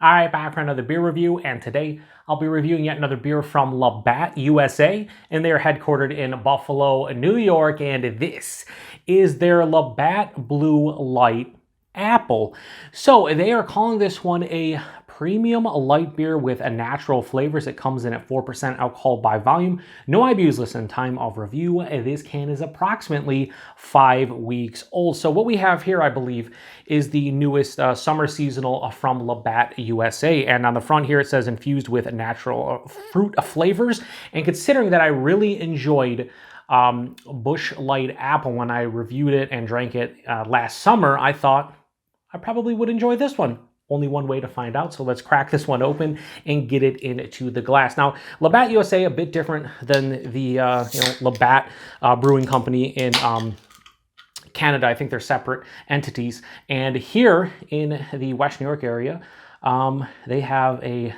Alright, back for another beer review, and today I'll be reviewing yet another beer from Labatt USA, and they are headquartered in Buffalo, New York, and this is their Labatt Blue Light Apple. So they are calling this one a premium light beer with a natural flavors. It comes in at 4% alcohol by volume. No IBUs listed. Time of review. This can is approximately 5 weeks old. So what we have here, I believe, is the newest summer seasonal from Labatt USA. And on the front here, it says infused with natural fruit flavors. And considering that I really enjoyed Busch Light Apple when I reviewed it and drank it last summer, I thought I probably would enjoy this one. Only one way to find out, so let's crack this one open and get it into the glass. Now, Labatt USA, a bit different than the Labatt Brewing Company in Canada. I think they're separate entities. And here in the West New York area, they have a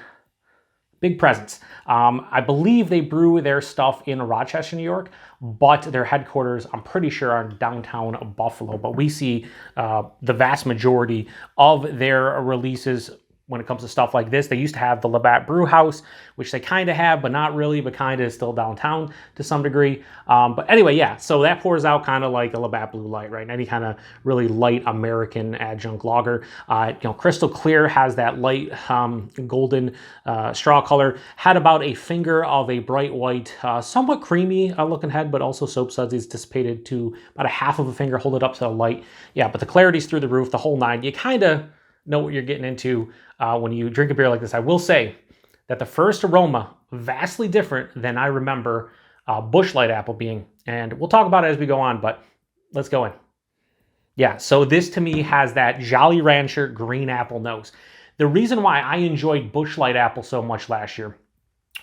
big presence. I believe they brew their stuff in Rochester, New York, but their headquarters, I'm pretty sure, are in downtown Buffalo. But we see the vast majority of their releases when it comes to stuff like this. They used to have the Labatt Brew House, which they kind of have, but not really, but kind of still downtown to some degree. But anyway, yeah, so that pours out kind of like a Labatt Blue Light, right? Any kind of really light American adjunct lager. Crystal clear, has that light golden straw color. Had about a finger of a bright white, somewhat creamy looking head, but also soap suds is dissipated to about a half of a finger. Hold it up to the light. Yeah, but the clarity's through the roof, the whole nine. You kind of know what you're getting into when you drink a beer like this. I will say that the first aroma, vastly different than I remember Busch Light Apple being. And we'll talk about it as we go on, but let's go in. Yeah, so this to me has that Jolly Rancher green apple nose. The reason why I enjoyed Busch Light Apple so much last year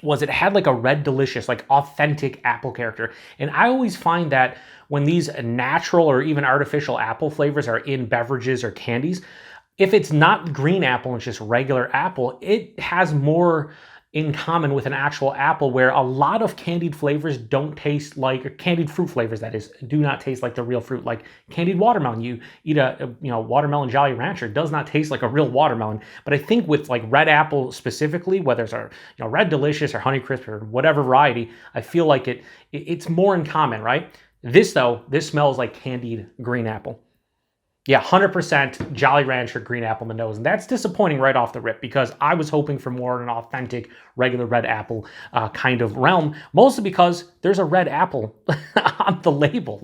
was it had like a red delicious, like authentic apple character. And I always find that when these natural or even artificial apple flavors are in beverages or candies, if it's not green apple and it's just regular apple, it has more in common with an actual apple, where a lot of candied flavors don't taste like, candied fruit flavors that is, do not taste like the real fruit. Like candied watermelon, you eat a watermelon Jolly Rancher, does not taste like a real watermelon. But I think with like red apple specifically, whether it's our Red Delicious or Honeycrisp or whatever variety, I feel like it's more in common, right? This though, this smells like candied green apple. Yeah, 100% Jolly Rancher green apple in the nose. And that's disappointing right off the rip, because I was hoping for more an authentic, regular red apple kind of realm, mostly because there's a red apple on the label.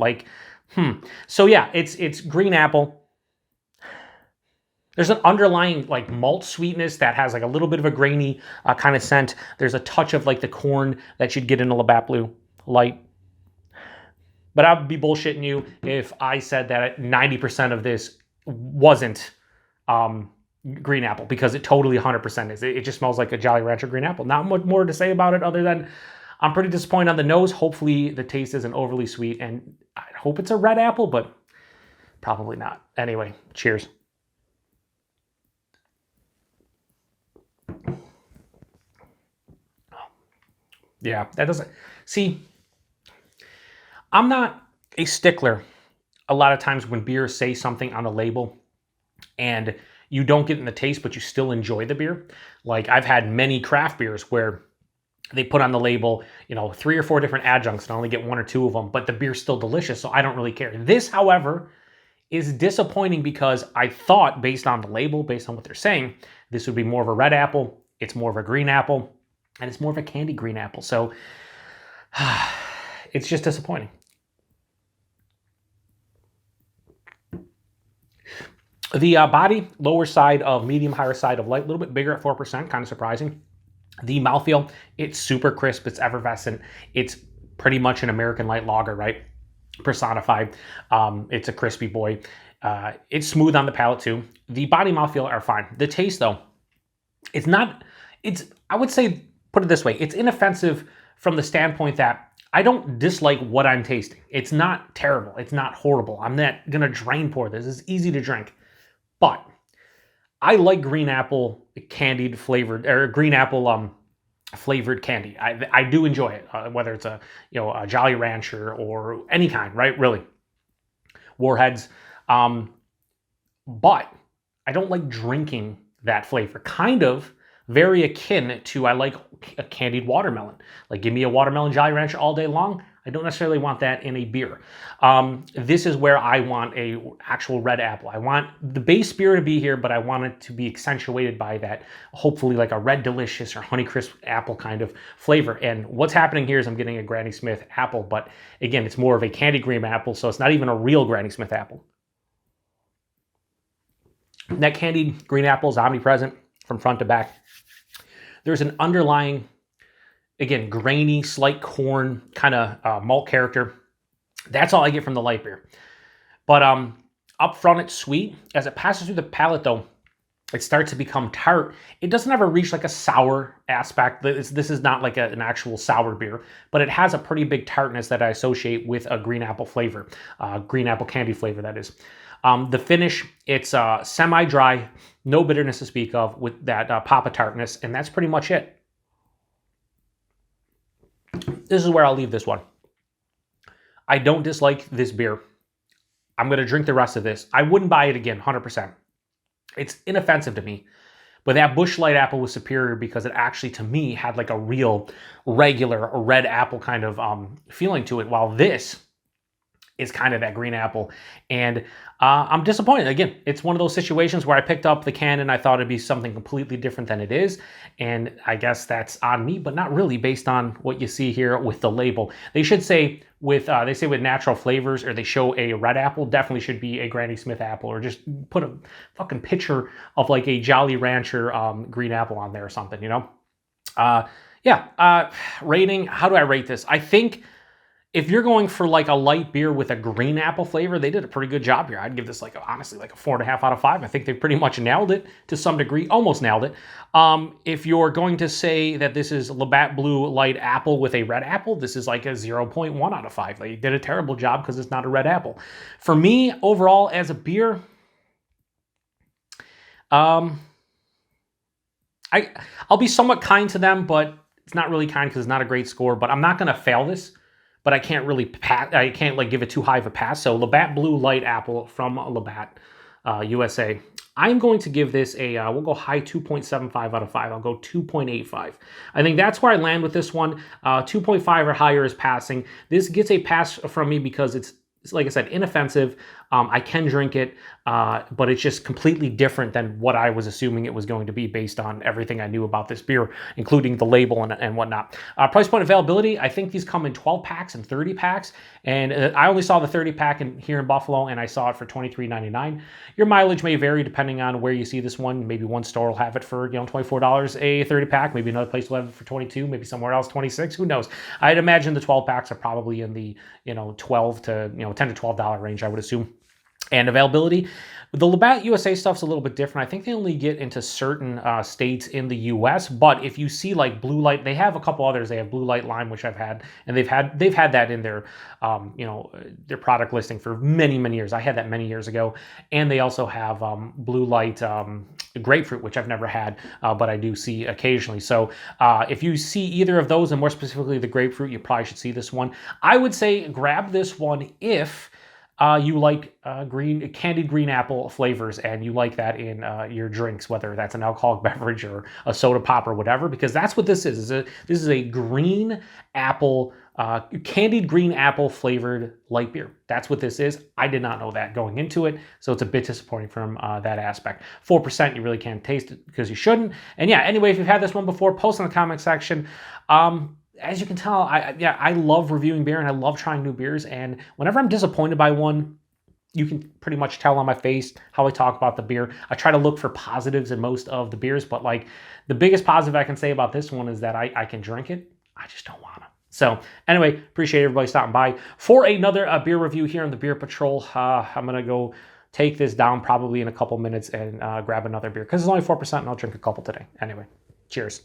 So yeah, it's green apple. There's an underlying like malt sweetness that has like a little bit of a grainy kind of scent. There's a touch of like the corn that you'd get in a Labatt Blue Light. But I would be bullshitting you if I said that 90% of this wasn't green apple, because it totally 100% is. It just smells like a Jolly Rancher green apple. Not much more to say about it other than I'm pretty disappointed on the nose. Hopefully the taste isn't overly sweet, and I hope it's a red apple, but probably not. Anyway, cheers. Yeah, that doesn't... See... I'm not a stickler a lot of times when beers say something on the label and you don't get in the taste, but you still enjoy the beer. Like I've had many craft beers where they put on the label, 3 or 4 different adjuncts and I only get 1 or 2 of them, but the beer's still delicious, so I don't really care. This, however, is disappointing because I thought, based on the label, based on what they're saying, this would be more of a red apple, it's more of a green apple, and it's more of a candy green apple. So it's just disappointing. The body, lower side of medium, higher side of light, a little bit bigger at 4%, kind of surprising. The mouthfeel, it's super crisp, it's effervescent. It's pretty much an American light lager, right? Personified. It's a crispy boy. It's smooth on the palate too. The body mouthfeel are fine. The taste though, I would say, put it this way, it's inoffensive from the standpoint that I don't dislike what I'm tasting. It's not terrible. It's not horrible. I'm not gonna drain pour this. It's easy to drink. But I like green apple candied flavored, or green apple flavored candy. I do enjoy it, whether it's a Jolly Rancher or any kind, right? Really, Warheads. But I don't like drinking that flavor. Kind of very akin to, I like a candied watermelon. Like, give me a watermelon Jolly Rancher all day long. I don't necessarily want that in a beer. This is where I want a actual red apple. I want the base beer to be here, but I want it to be accentuated by that, hopefully like a Red Delicious or Honeycrisp apple kind of flavor. And what's happening here is I'm getting a Granny Smith apple, but again, it's more of a candied green apple, so it's not even a real Granny Smith apple. That candied green apple is omnipresent from front to back. There's an underlying, again, grainy, slight corn kind of malt character. That's all I get from the light beer. But up front, it's sweet. As it passes through the palate, though, it starts to become tart. It doesn't ever reach like a sour aspect. This is not like an actual sour beer, but it has a pretty big tartness that I associate with a green apple flavor, green apple candy flavor, that is. The finish, it's semi-dry, no bitterness to speak of, with that pop of tartness, and that's pretty much it. This is where I'll leave this one. I don't dislike this beer. I'm going to drink the rest of this. I wouldn't buy it again, 100%. It's inoffensive to me. But that Busch Light Apple was superior because it actually, to me, had like a real regular red apple kind of feeling to it, while this is kind of that green apple. And I'm disappointed. Again, it's one of those situations where I picked up the can and I thought it'd be something completely different than it is. And I guess that's on me, but not really, based on what you see here with the label. They should say with, they say with natural flavors, or they show a red apple, definitely should be a Granny Smith apple, or just put a fucking picture of like a Jolly Rancher green apple on there or something, you know? Rating, how do I rate this? I think if you're going for like a light beer with a green apple flavor, they did a pretty good job here. I'd give this like honestly like a 4.5 out of 5. I think they pretty much nailed it to some degree, almost nailed it. If you're going to say that this is Labatt Blue Light Apple with a red apple, this is like a 0.1 out of 5. They did a terrible job because it's not a red apple. For me, overall, as a beer, I'll be somewhat kind to them, but it's not really kind because it's not a great score. But I'm not going to fail this. But I can't really I can't like give it too high of a pass. So Labatt Blue Light Apple from Labatt USA. I'm going to give this a, we'll go high 2.75 out of 5. I'll go 2.85. I think that's where I land with this one. 2.5 or higher is passing. This gets a pass from me because it's, like I said, inoffensive. I can drink it, but it's just completely different than what I was assuming it was going to be based on everything I knew about this beer, including the label and whatnot. Price point availability, I think these come in 12 packs and 30 packs, and I only saw the 30 pack here in Buffalo, and I saw it for $23.99. Your mileage may vary depending on where you see this one. Maybe one store will have it for, you know, $24 a 30 pack. Maybe another place will have it for $22. Maybe somewhere else $26. Who knows? I'd imagine the 12 packs are probably in the, you know, $10 to $12 range, I would assume. And availability, the Labatt USA stuff's a little bit different. I think they only get into certain states in the US, but if you see like Blue Light, they have a couple others. They have Blue Light Lime, which I've had, and they've had that in their their product listing for many years. I had that many years ago. And they also have Blue Light Grapefruit, which I've never had, but I do see occasionally. So if you see either of those, and more specifically the grapefruit, you probably should see this one. I would say grab this one if you like candied green apple flavors, and you like that in your drinks, whether that's an alcoholic beverage or a soda pop or whatever, because that's what this is. This is a green apple, candied green apple flavored light beer. That's what this is. I did not know that going into it, so it's a bit disappointing from that aspect. 4%, you really can't taste it because you shouldn't. And yeah, anyway, if you've had this one before, post in the comment section. As you can tell, I love reviewing beer and I love trying new beers. And whenever I'm disappointed by one, you can pretty much tell on my face how I talk about the beer. I try to look for positives in most of the beers, but like the biggest positive I can say about this one is that I can drink it. I just don't want to. So anyway, appreciate everybody stopping by for another beer review here on the Beer Patrol. I'm going to go take this down probably in a couple minutes and grab another beer because it's only 4% and I'll drink a couple today. Anyway, cheers.